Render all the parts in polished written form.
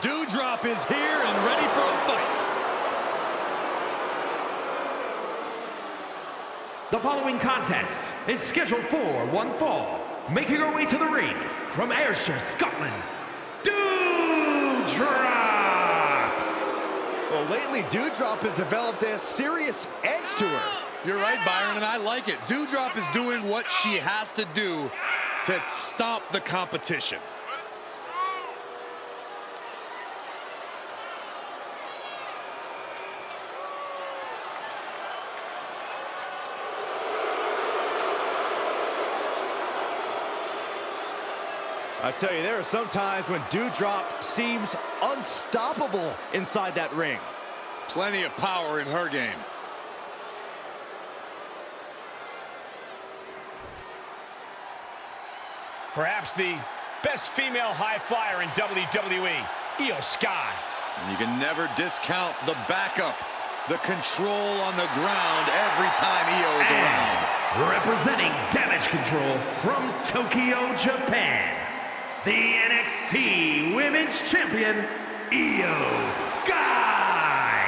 Doudrop is here and ready for a fight. The following contest is scheduled for one fall. Making her way to the ring from Ayrshire, Scotland, Doudrop! Well, lately, Doudrop has developed a serious edge to her. You're right, Byron, and I like it. Doudrop is doing what she has to do to stop the competition. I tell you, there are some times when Doudrop seems unstoppable inside that ring. Plenty of power in her game. Perhaps the best female high flyer in WWE, Iyo Sky. And you can never discount the backup, the control on the ground every time Iyo is around. Representing Damage Control from Tokyo, Japan, the NXT Women's Champion, Iyo Sky.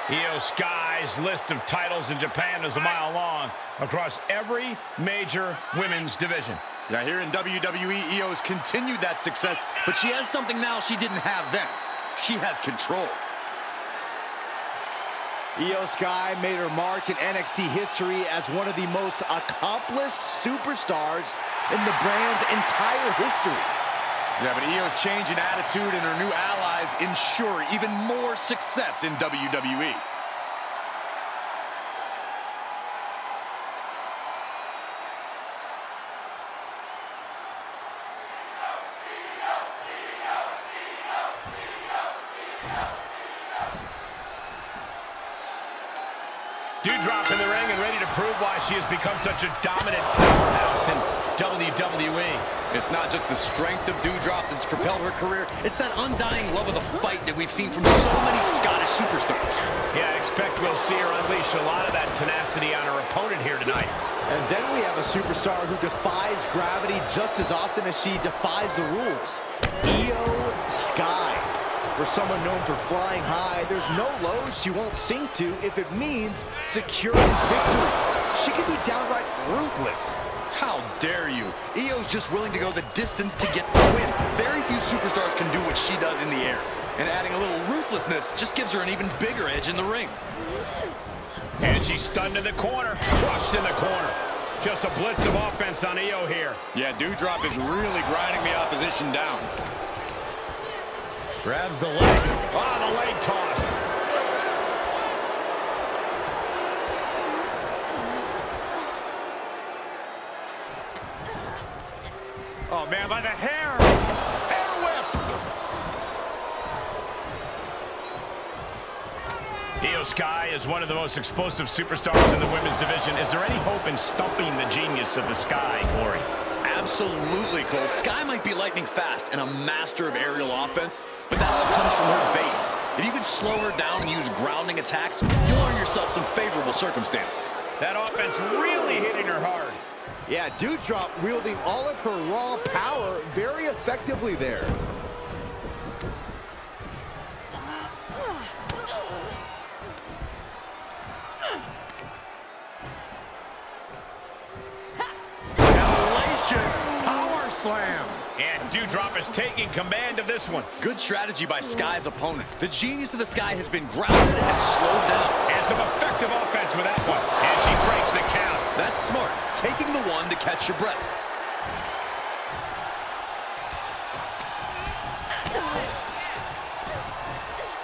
Iyo Sky's list of titles in Japan is a mile long across every major women's division. Yeah, here in WWE, Io's continued that success, but she has something now she didn't have then. She has control. Iyo Sky made her mark in NXT history as one of the most accomplished superstars in the brand's entire history. Yeah, but Io's change in attitude and her new allies ensure even more success in WWE. Doudrop in the ring and ready to prove why she has become such a dominant powerhouse in WWE. It's not just the strength of Doudrop that's propelled her career, it's that undying love of the fight that we've seen from so many Scottish superstars. Yeah, I expect we'll see her unleash a lot of that tenacity on her opponent here tonight. And then we have a superstar who defies gravity just as often as she defies the rules. Iyo Sky. For someone known for flying high, there's no lows she won't sink to if it means securing victory. She can be downright ruthless. How dare you? Io's just willing to go the distance to get the win. Very few superstars can do what she does in the air. And adding a little ruthlessness just gives her an even bigger edge in the ring. And she's stunned in the corner, crushed in the corner. Just a blitz of offense on Iyo here. Yeah, Doudrop is really grinding the opposition down. Grabs the leg. Oh, the leg toss. Oh, man, by the hair. Hair whip. Iyo Sky is one of the most explosive superstars in the women's division. Is there any hope in stumping the genius of the Sky, Corey? Absolutely, Cole. Sky might be lightning fast and a master of aerial offense, but that all comes from her base. If you can slow her down and use grounding attacks, you'll earn yourself some favorable circumstances. That offense really hitting her hard. Yeah, Doudrop wielding all of her raw power very effectively there. Power slam. And Doudrop is taking command of this one. Good strategy by Sky's opponent. The genius of the Sky has been grounded and slowed down. And some effective offense with that one. And she breaks the count. That's smart. Taking the one to catch your breath.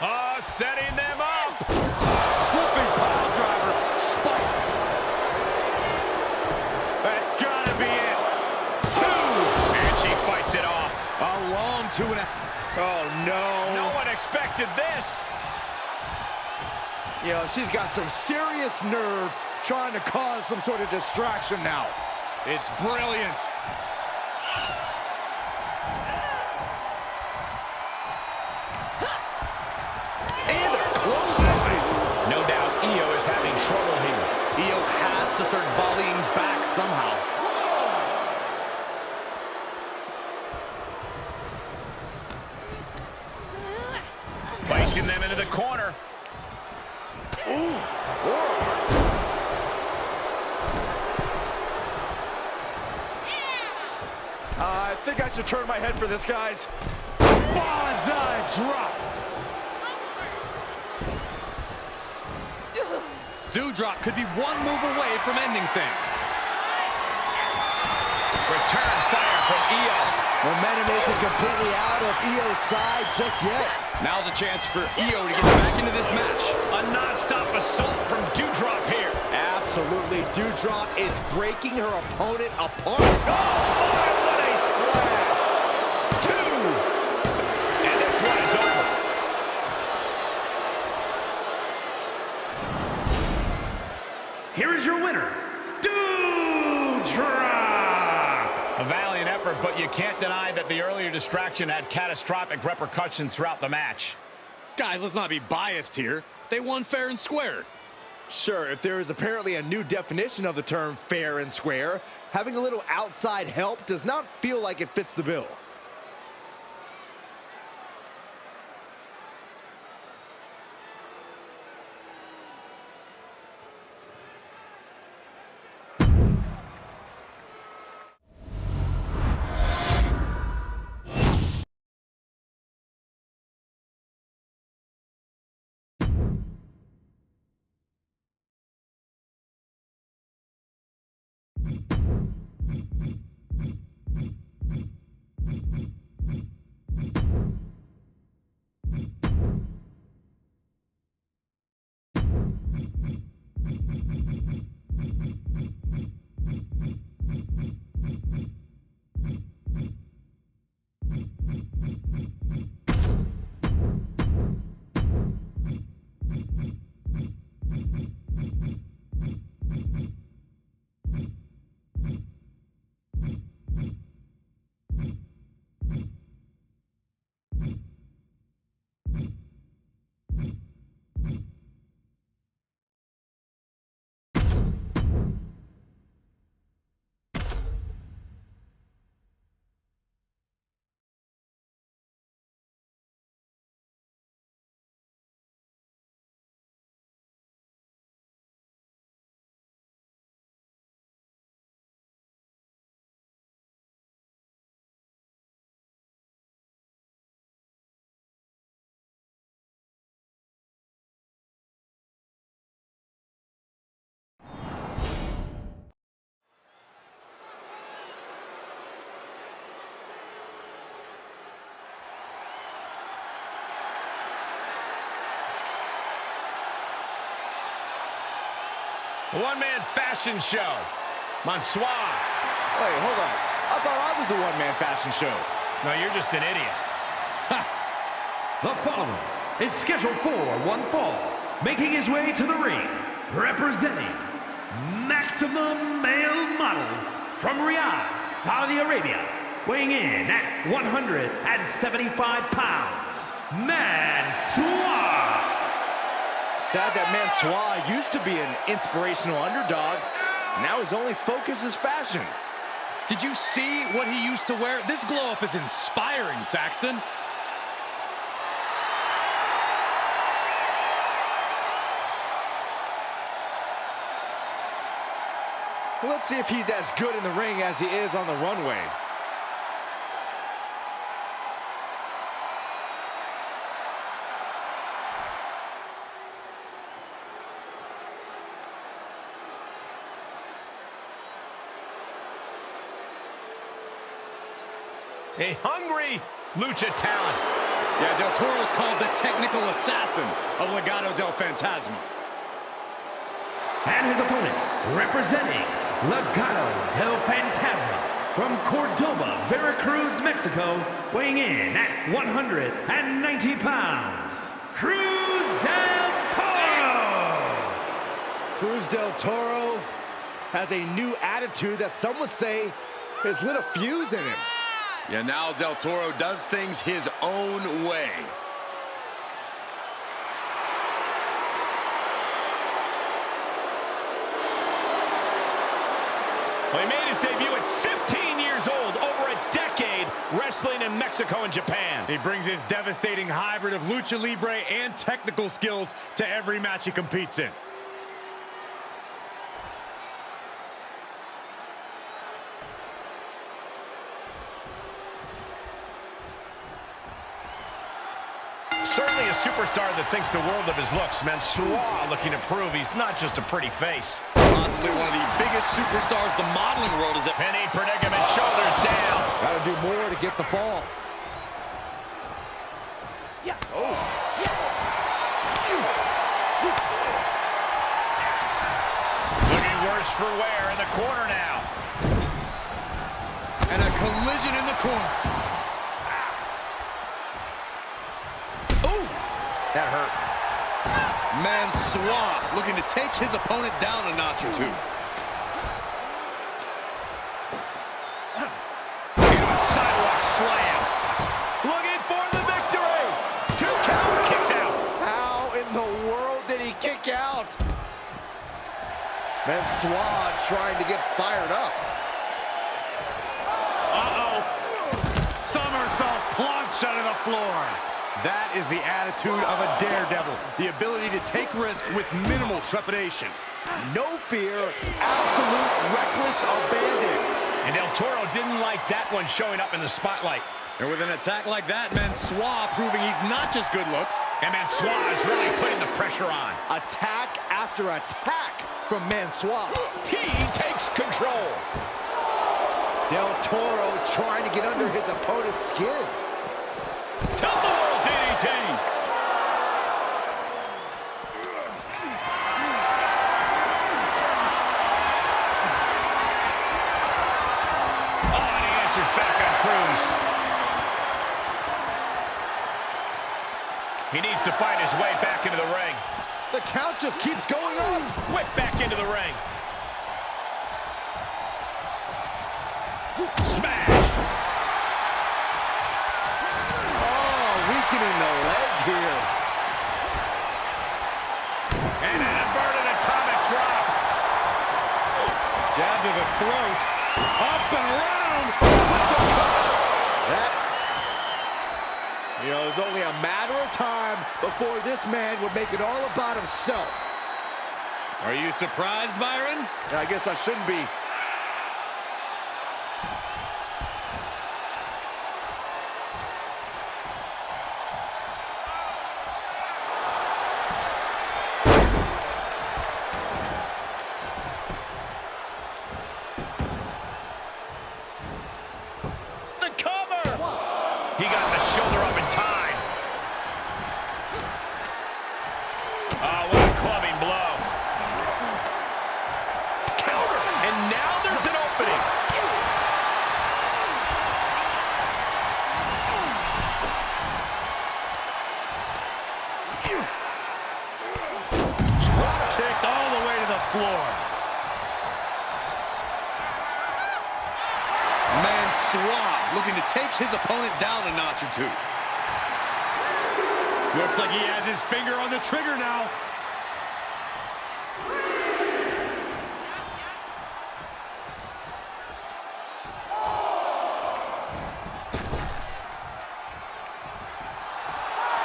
Oh, setting them up. Flipping pile driver. Spiked. That's gotta be it. Two. And she fights it off. A long 2.5. Oh, no. No one expected this. You know, she's got some serious nerve trying to cause some sort of distraction now. It's brilliant. And a clothesline. No doubt Iyo is having trouble here. Iyo has to start volleying back somehow. I think I should turn my head for this, guys. Bonsai drop. Doudrop could be one move away from ending things. Return fire from Io. Momentum isn't completely out of Io's side just yet. Now's a chance for Io to get back into this match. A non-stop assault from Doudrop here. Absolutely, Doudrop is breaking her opponent apart. Oh, my, what a splash! 2! And this one is over. Here is your winner, Doudrop. A valiant effort, but you can't deny that the earlier distraction had catastrophic repercussions throughout the match. Guys, let's not be biased here. They won fair and square. Sure, if there is apparently a new definition of the term fair and square, having a little outside help does not feel like it fits the bill. One-man fashion show. Mansoor. Wait, hold on. I thought I was the one-man fashion show. No, you're just an idiot. The following is scheduled for one fall, making his way to the ring, representing Maximum Male Models from Riyadh, Saudi Arabia, weighing in at 175 pounds, Mansoor. Sad that Mansoor used to be an inspirational underdog. Now his only focus is fashion. Did you see what he used to wear? This glow-up is inspiring, Saxton. Let's see if he's as good in the ring as he is on the runway. A hungry lucha talent. Yeah, Del Toro is called the technical assassin of Legado del Fantasma. And his opponent, representing Legado del Fantasma from Cordoba, Veracruz, Mexico, weighing in at 190 pounds, Cruz del Toro! Cruz del Toro has a new attitude that some would say has lit a fuse in him. Yeah, now Del Toro does things his own way. Well, he made his debut at 15 years old, over a decade wrestling in Mexico and Japan. He brings his devastating hybrid of lucha libre and technical skills to every match he competes in. certainly a superstar that thinks the world of his looks. Mansoor looking to prove he's not just a pretty face. Possibly one of the biggest superstars the modeling world has ever. Penny predicament, shoulders down. Got to do more to get the fall. Looking worse for wear in the corner now. And a collision in the corner. Ooh! That hurt. Mansoor looking to take his opponent down a notch or two. Into a sidewalk slam. Looking for the victory. 2 count. Kicks out. How in the world did he kick out? Mansoor trying to get fired up. Somersault plunge onto the floor. That is the attitude of a daredevil. The ability to take risk with minimal trepidation. No fear, absolute reckless abandon. And Del Toro didn't like that one showing up in the spotlight. And with an attack like that, Mansoor proving he's not just good looks. And Mansoor is really putting the pressure on. Attack after attack from Mansoor. He takes control. Del Toro trying to get under his opponent's skin. Tilt-the-world DDT. Oh, and he answers back on Cruz. He needs to find his way back into the ring. The count just keeps going up. Whip back into the ring. Smash! Oh, weakening the leg here. And an inverted atomic drop. Jab to the throat. Up and around. That, it was only a matter of time before this man would make it all about himself. Are you surprised, Byron? I guess I shouldn't be. He got the shoulder up in time. Oh, what a clubbing blow. Counter. And now there's an opening. Drop kicked all the way to the floor. Mansoor looking to take his opponent down a notch or two. Looks like he has his finger on the trigger now.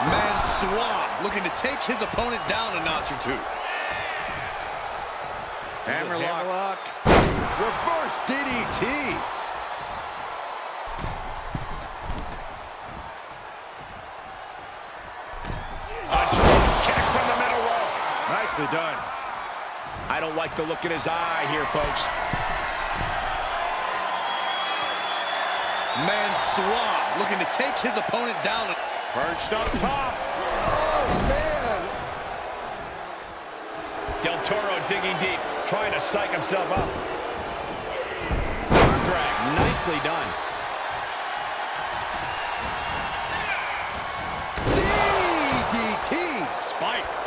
Mansoor looking to take his opponent down a notch or two. Hammerlock. Reverse DDT. Nicely done. I don't like the look in his eye here, folks. Mansoor looking to take his opponent down. Perched up top. Oh, man. Del Toro digging deep, trying to psych himself up. Arm drag, nicely done. DDT. Spiked.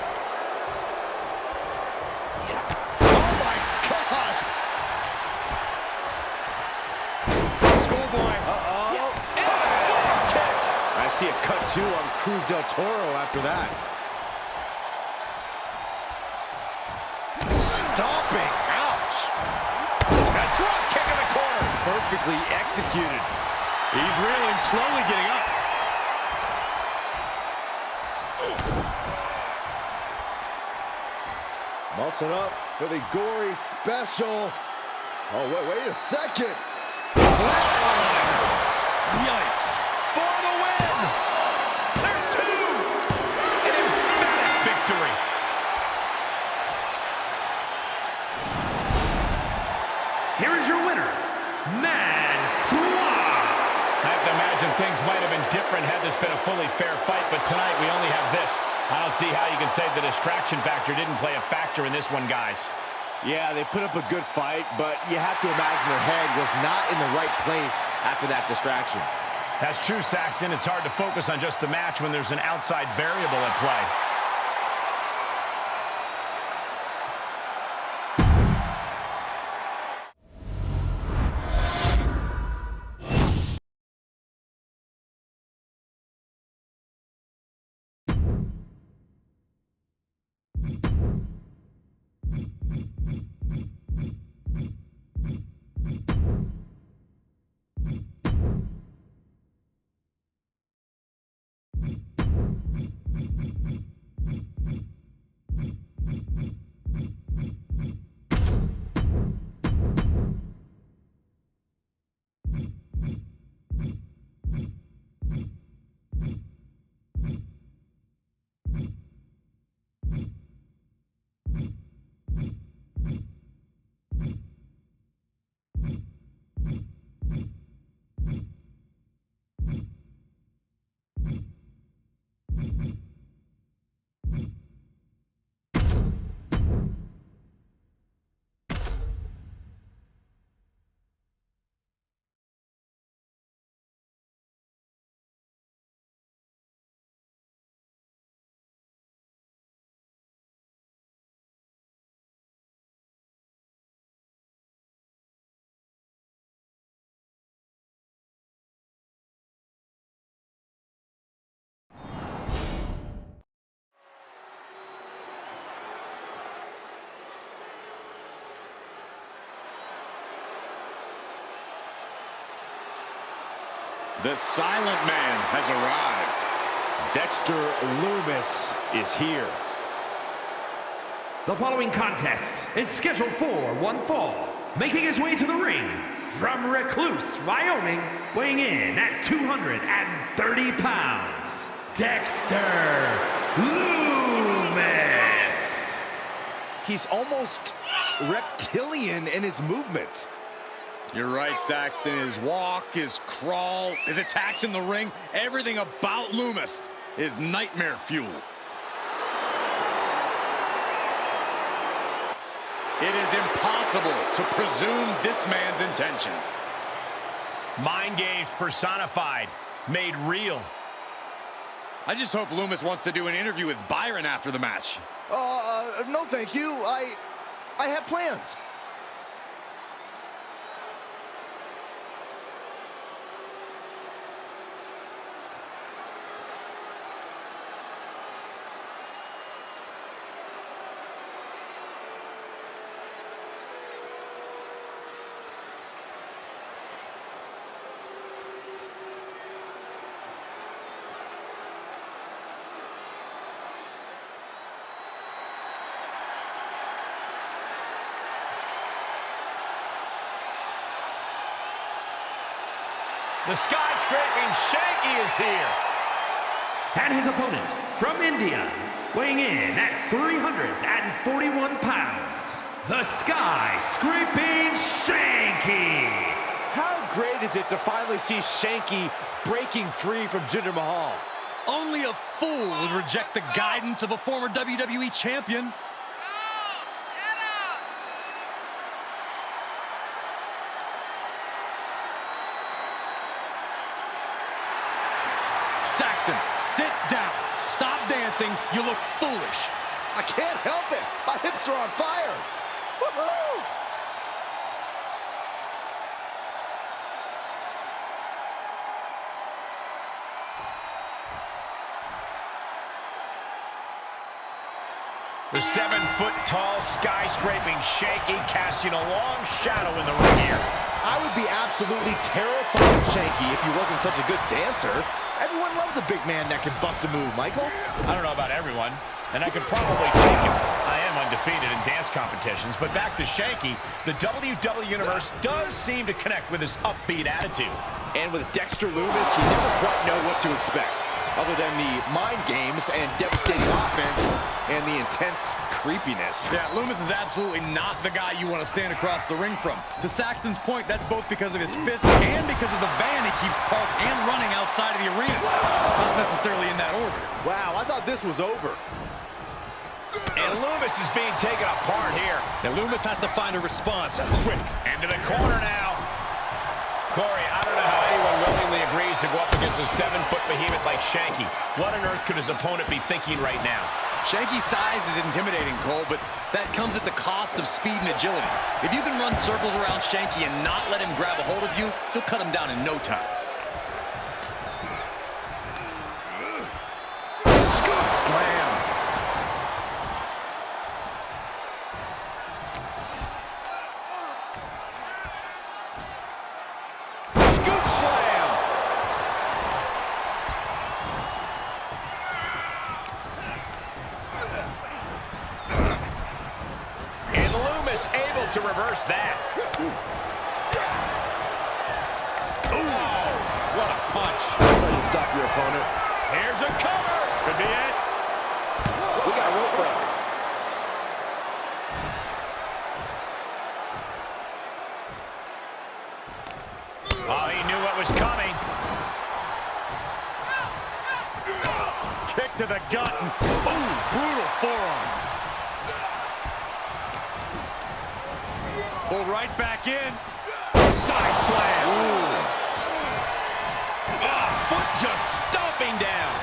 See a cut two on Cruz Del Toro after that. Stomping. Ouch. A drop kick in the corner. Perfectly executed. He's reeling, slowly getting up. Muscling up for the gory special. Oh, wait a second. Flatline. Yikes. For the win. There's two. here is your winner, Mansoor. I have to imagine things might have been different had this been a fully fair fight, but tonight we only have this. I don't see how you can say the distraction factor didn't play a factor in this one, guys. Yeah, they put up a good fight, but you have to imagine her head was not in the right place after that distraction. That's true, Saxton. It's hard to focus on just the match when there's an outside variable at play. The silent man has arrived. Dexter Lumis is here. The following contest is scheduled for one fall. Making his way to the ring from Recluse, Wyoming, weighing in at 230 pounds, Dexter Lumis. He's almost reptilian in his movements. You're right, Saxton. His walk, his crawl, his attacks in the ring, everything about Lumis is nightmare fuel. It is impossible to presume this man's intentions. Mind games personified, made real. I just hope Lumis wants to do an interview with Byron after the match. No thank you. I have plans. The skyscraping Shanky is here. And his opponent from India, weighing in at 341 pounds, the skyscraping Shanky. How great is it to finally see Shanky breaking free from Jinder Mahal? Only a fool would reject the guidance of a former WWE champion. Saxton, sit down. Stop dancing. You look foolish. I can't help it. My hips are on fire. Woohoo! The 7-foot-tall skyscraping Shanky casting a long shadow in the ring here. I would be absolutely terrified of Shanky if he wasn't such a good dancer. Everyone loves a big man that can bust a move, Michael. I don't know about everyone, and I could probably take him. I am undefeated in dance competitions, but back to Shanky, the WWE Universe does seem to connect with his upbeat attitude. And with Dexter Lumis, you never quite know what to expect. other than the mind games and devastating offense and the intense creepiness. Yeah, Lumis is absolutely not the guy you want to stand across the ring from. To Saxton's point, that's both because of his fist and because of the van he keeps parked and running outside of the arena. Not necessarily in that order. Wow, I thought this was over. And Lumis is being taken apart here. And Lumis has to find a response quick. Into the corner now. Corey, I don't know how anyone willingly agrees to go up against a 7-foot behemoth like Shanky. What on earth could his opponent be thinking right now? Shanky's size is intimidating, Cole, but that comes at the cost of speed and agility. If you can run circles around Shanky and not let him grab a hold of you, you'll cut him down in no time. Scoop slam. Scoop slam. And Lumis able to reverse that. Ooh, what a punch. That's how you stop your opponent. Here's a cover. Could be it. We got a rope break. Oh, he knew what was coming. Kick to the gut. Ooh, brutal forearm. Pulled right back in. Side slam. Oh, foot just stomping down.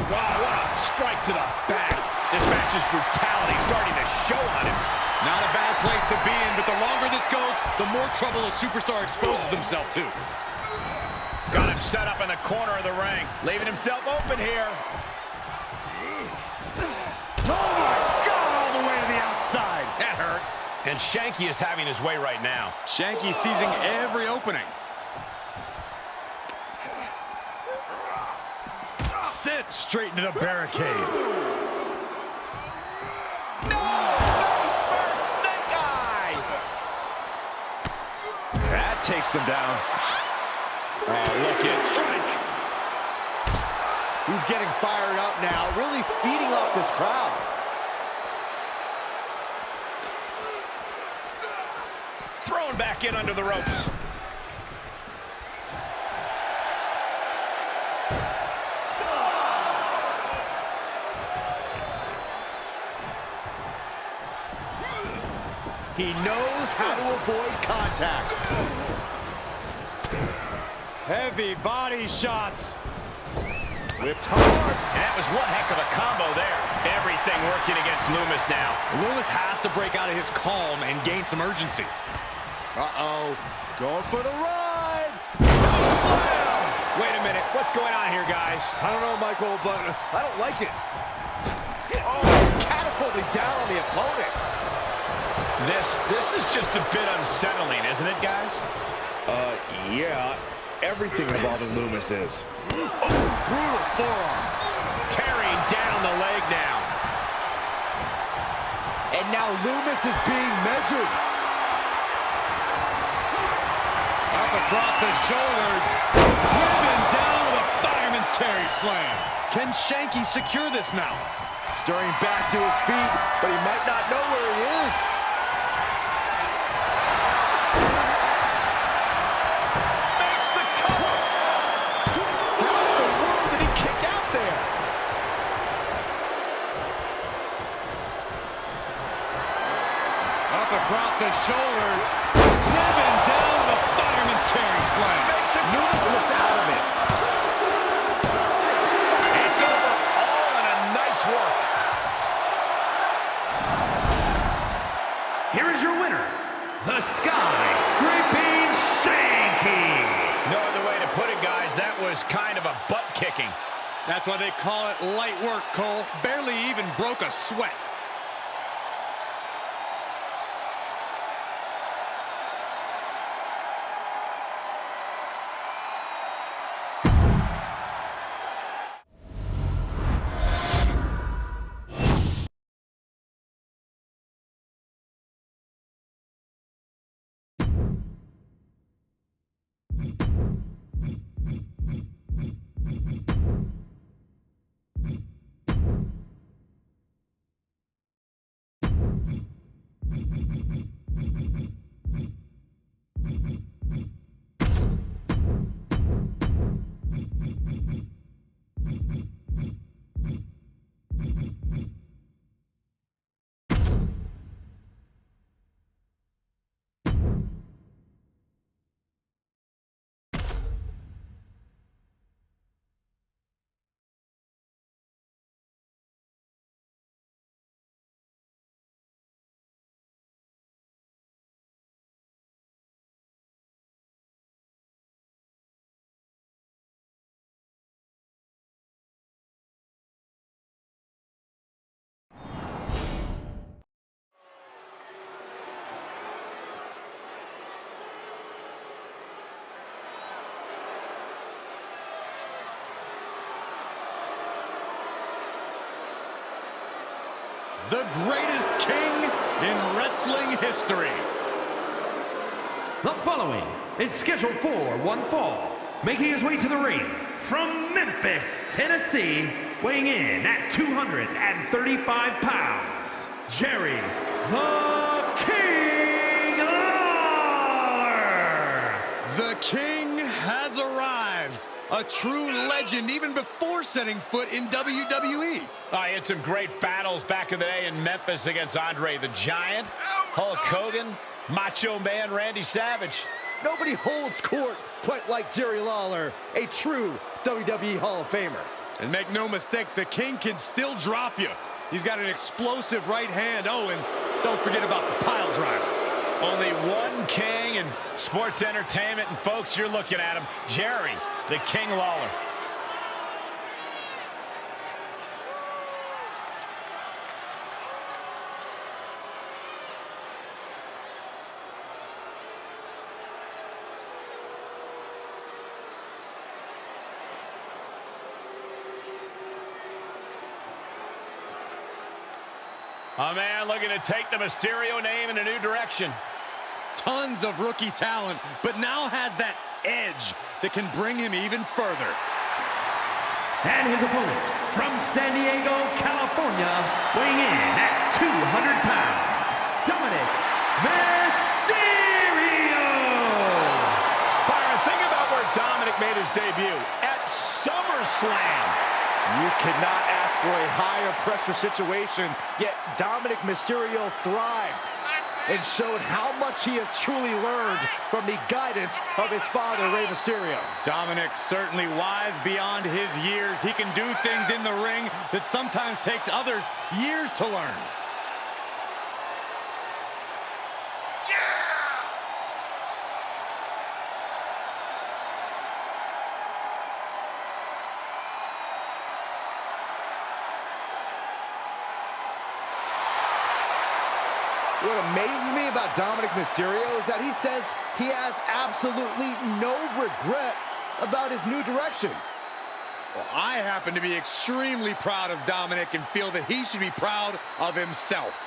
Wow, what a strike to the back. This match's brutality starting to show on him. Not a bad place to be in, but the longer this goes, the more trouble a superstar exposes himself to. Got him set up in the corner of the ring, leaving himself open here. Oh, my God, all the way to the outside. That hurt. And Shanky is having his way right now. Shanky seizing every opening. Sit straight into the barricade. Face first, snake eyes. That takes them down. Look at strike. He's getting fired up now, really feeding off this crowd. Thrown back in under the ropes. He knows how to avoid contact. Heavy body shots. Whipped hard. And that was one heck of a combo there. Everything working against Lumis now. Lumis has to break out of his calm and gain some urgency. Uh-oh. Going for the ride. Slam! Wait a minute. What's going on here, guys? I don't know, Michael, but I don't like it. Oh, catapulting down on the opponent. This is just a bit unsettling, isn't it, guys? Yeah. Everything involving Lumis is. Brutal forearm. Tearing down the leg now. And now Lumis is being measured. Up across the shoulders. Driven down with a fireman's carry slam. Can Shanky secure this now? Stirring back to his feet, but he might not know where he is. Makes the cover. How in the world did he kick out there? Up across the shoulders. Driven down with a fireman's carry slam. Lumis looks out of it. It's over. All in a nice work. Here is your winner, the Skyscraping Shanky. No other way to put it, guys. That was kind of a butt kicking. That's why they call it light work, Cole. Barely even broke a sweat. the greatest king in wrestling history. The following is scheduled for one fall, making his way to the ring from Memphis, Tennessee, weighing in at 235 pounds, Jerry the King Lawler! The King has arrived. A true legend even before setting foot in WWE. I had some great battles back in the day in Memphis against Andre the Giant, Hulk Hogan, Macho Man Randy Savage. Nobody holds court quite like Jerry Lawler, a true WWE Hall of Famer. And make no mistake, the King can still drop you. He's got an explosive right hand. Oh, and don't forget about the pile driver. Only one king in sports entertainment, and folks, you're looking at him, Jerry the King Lawler. A man looking to take the Mysterio name in a new direction. Tons of rookie talent, but now has that edge that can bring him even further. And his opponent from San Diego, California, weighing in at 200 pounds, Dominic Mysterio! Byron, think about where Dominic made his debut, at SummerSlam. You cannot ask for a higher pressure situation, yet Dominic Mysterio thrived and showed how much he has truly learned from the guidance of his father, Rey Mysterio. Dominic certainly wise beyond his years. He can do things in the ring that sometimes takes others years to learn. What amazes me about Dominic Mysterio is that he says he has absolutely no regret about his new direction. Well, I happen to be extremely proud of Dominic and feel that he should be proud of himself.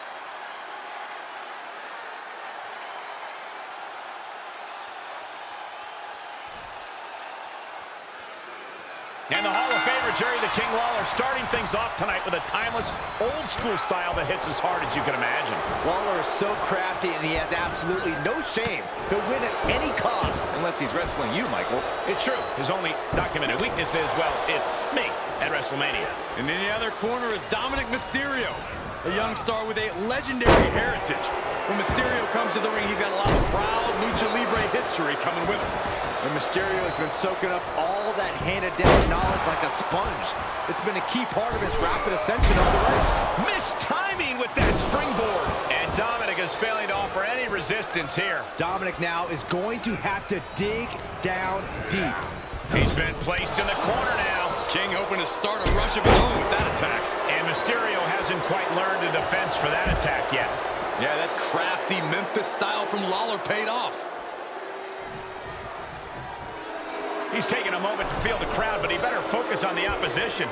And the Hall of Famer, Jerry the King Lawler, starting things off tonight with a timeless, old-school style that hits as hard as you can imagine. Lawler is so crafty, and he has absolutely no shame. He'll win at any cost. Unless he's wrestling you, Michael. It's true. His only documented weakness is, well, it's me at WrestleMania. And in the other corner is Dominic Mysterio, a young star with a legendary heritage. When Mysterio comes to the ring, he's got a lot of proud Lucha Libre history coming with him. And Mysterio has been soaking up all that handed-down knowledge like a sponge. It's been a key part of his rapid ascension up the ranks. Missed timing with that springboard. And Dominic is failing to offer any resistance here. Dominic now is going to have to dig down deep. He's been placed in the corner now. King hoping to start a rush of his own with that attack. And Mysterio hasn't quite learned a defense for that attack yet. Yeah, that crafty Memphis style from Lawler paid off. He's taking a moment to feel the crowd, but he better focus on the opposition.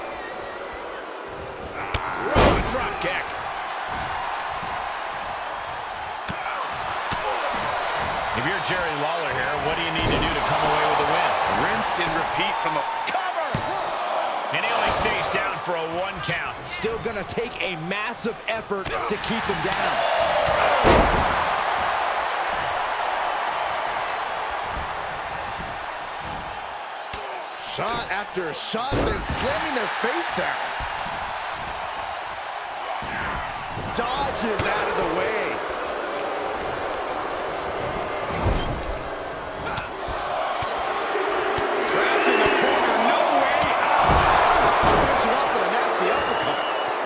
Drop kick. If you're Jerry Lawler here, what do you need to do to come away with a win? Rinse and repeat from a cover. And he only stays down for a 1 count. Still gonna take a massive effort to keep him down. Shot after shot, then slamming their face down. Dodges out of the way. Trapped in the corner, no way out. Finishing off with a nasty uppercut.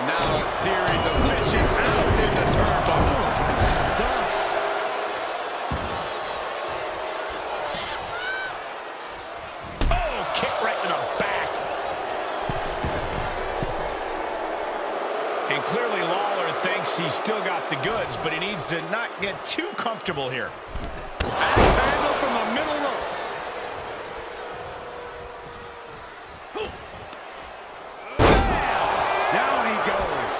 Now a series of vicious stomps in the turnbuckle. Stumps. Oh, kick right to the back. And clearly Lawler thinks he's still got the goods, but he needs to not get too comfortable here. Axe handle from the middle rope. Bam! Down he goes.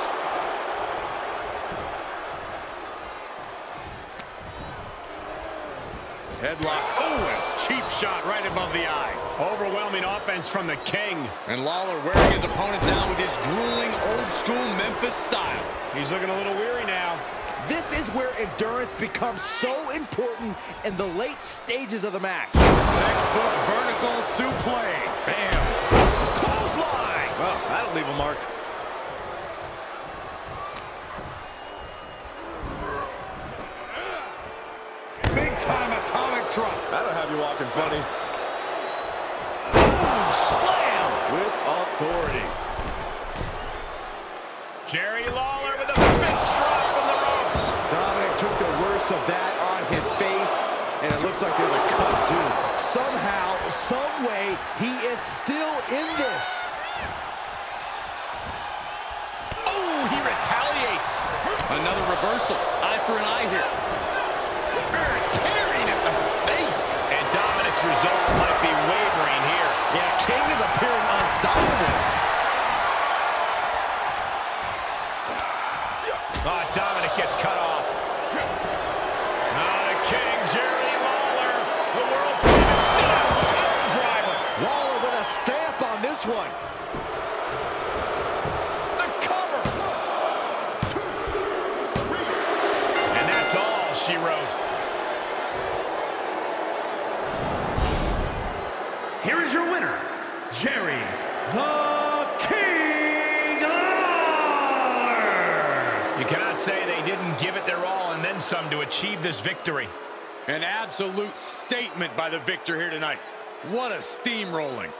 offense from the King. And Lawler wearing his opponent down with his grueling, old-school Memphis style. He's looking a little weary now. This is where endurance becomes so important in the late stages of the match. Textbook vertical suplex. Bam. Clothesline. Well, that'll leave a mark. Big-time atomic drop. That'll have you walking funny. Slam With authority. Jerry Lawler with a fist drop from the ropes. Dominic took the worst of that on his face, and it looks like there's a cut, too. Somehow, some way, he is still in this. Oh, he retaliates. Another reversal. Eye for an eye here. Tearing at the face. And Dominic's resolve might be wavering here. Yeah, King is appearing unstoppable. Oh, Dominic gets cut off. The King, Jerry Lawler, the world-famous Cena driver. Lawler with a stamp on this one. The cover. And that's all she wrote. Here is your winner, Jerry the King Lawler. You cannot say they didn't give it their all and then some to achieve this victory. An absolute statement by the victor here tonight. What a steamrolling.